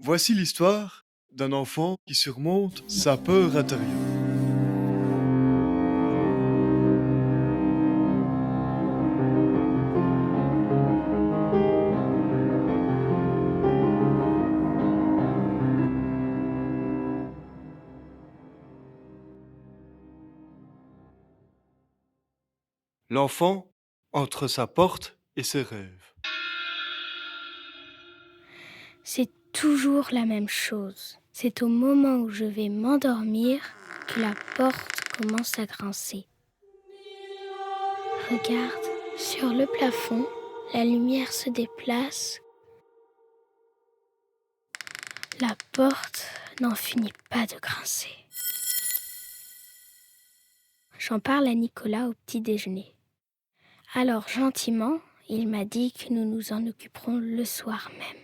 Voici l'histoire d'un enfant qui surmonte sa peur intérieure. L'enfant entre sa porte et ses rêves. C'est toujours la même chose. C'est au moment où je vais m'endormir que la porte commence à grincer. Regarde, sur le plafond, la lumière se déplace. La porte n'en finit pas de grincer. J'en parle à Nicolas au petit déjeuner. Alors gentiment, il m'a dit que nous nous en occuperons le soir même.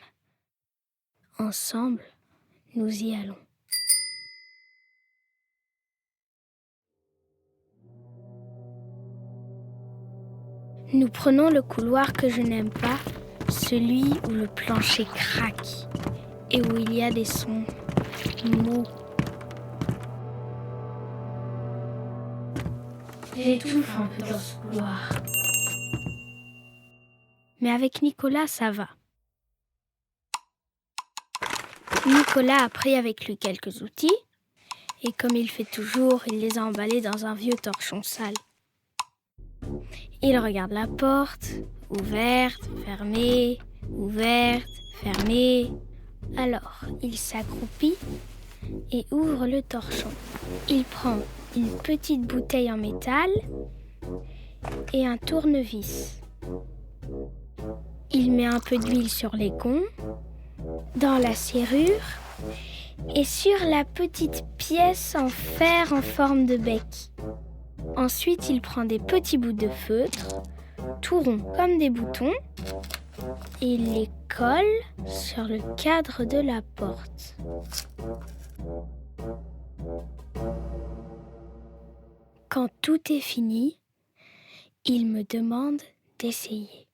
Ensemble, nous y allons. Nous prenons le couloir que je n'aime pas, celui où le plancher craque et où il y a des sons mous. J'étouffe un peu dans ce couloir. Mais avec Nicolas, ça va. Nicolas a pris avec lui quelques outils et comme il fait toujours, il les a emballés dans un vieux torchon sale. Il regarde la porte, ouverte, fermée, ouverte, fermée. Alors, il s'accroupit et ouvre le torchon. Il prend une petite bouteille en métal et un tournevis. Il met un peu d'huile sur les gonds, dans la serrure et sur la petite pièce en fer en forme de bec. Ensuite, il prend des petits bouts de feutre, tout ronds comme des boutons, et il les colle sur le cadre de la porte. Quand tout est fini, il me demande d'essayer.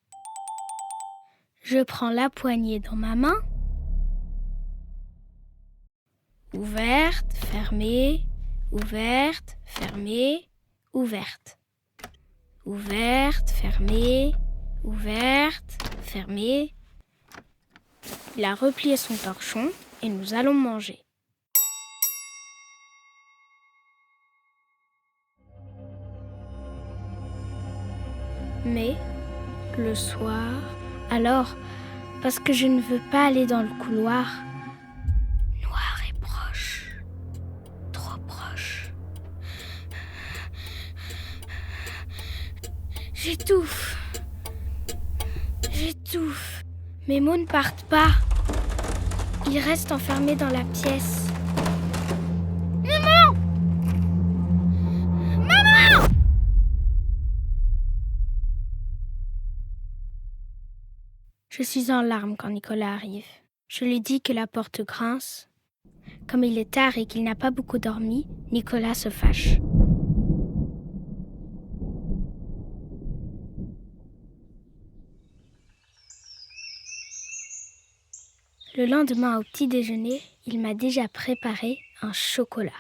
Je prends la poignée dans ma main, ouverte, fermée, ouverte, fermée, ouverte. Ouverte, fermée, ouverte, fermée. Il a replié son torchon et nous allons manger. Mais, le soir, alors, parce que je ne veux pas aller dans le couloir, noir et proche, trop proche. J'étouffe. Mes mots ne partent pas. Ils restent enfermés dans la pièce. Maman! Maman! Je suis en larmes quand Nicolas arrive. Je lui dis que la porte grince. Comme il est tard et qu'il n'a pas beaucoup dormi, Nicolas se fâche. Le lendemain au petit déjeuner, il m'a déjà préparé un chocolat.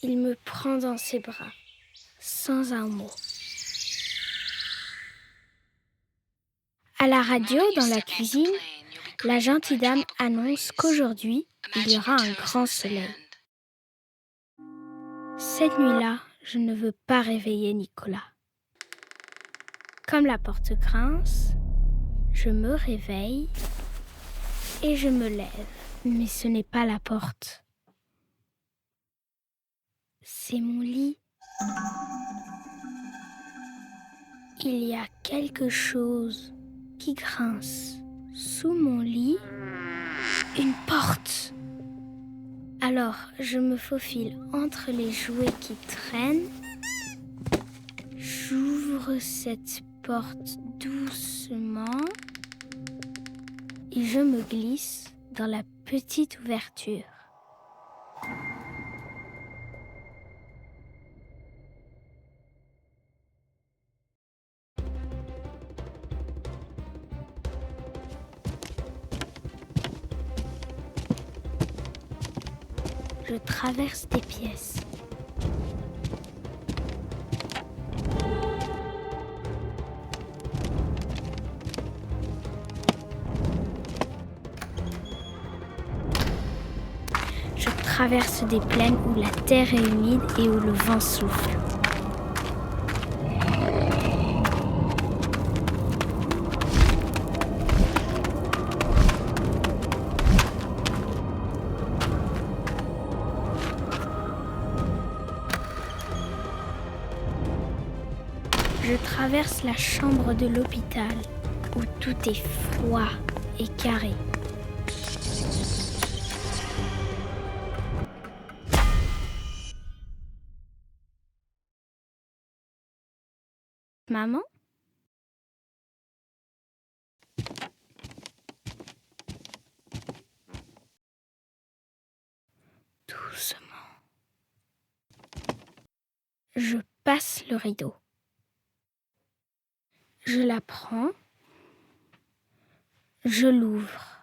Il me prend dans ses bras, sans un mot. À la radio, dans la cuisine, la gentille dame annonce qu'aujourd'hui, il y aura un grand soleil. Cette nuit-là, je ne veux pas réveiller Nicolas. Comme la porte grince, je me réveille et je me lève. Mais ce n'est pas la porte. C'est mon lit. Il y a quelque chose qui grince. Sous mon lit, une porte. Alors, je me faufile entre les jouets qui traînent. J'ouvre cette porte doucement et je me glisse dans la petite ouverture. Je traverse des pièces. Je traverse des plaines où la terre est humide et où le vent souffle. Je traverse la chambre de l'hôpital où tout est froid et carré. Maman? Doucement. Je passe le rideau. Je la prends. Je l'ouvre.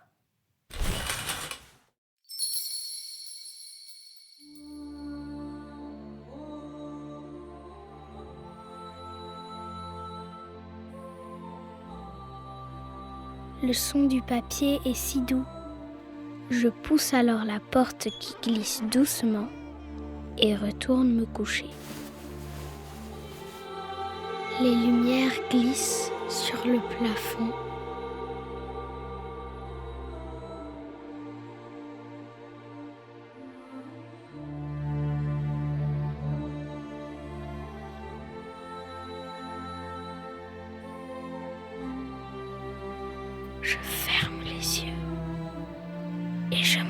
Le son du papier est si doux. Je pousse alors la porte qui glisse doucement et retourne me coucher. Les lumières glissent sur le plafond. Je ferme les yeux et je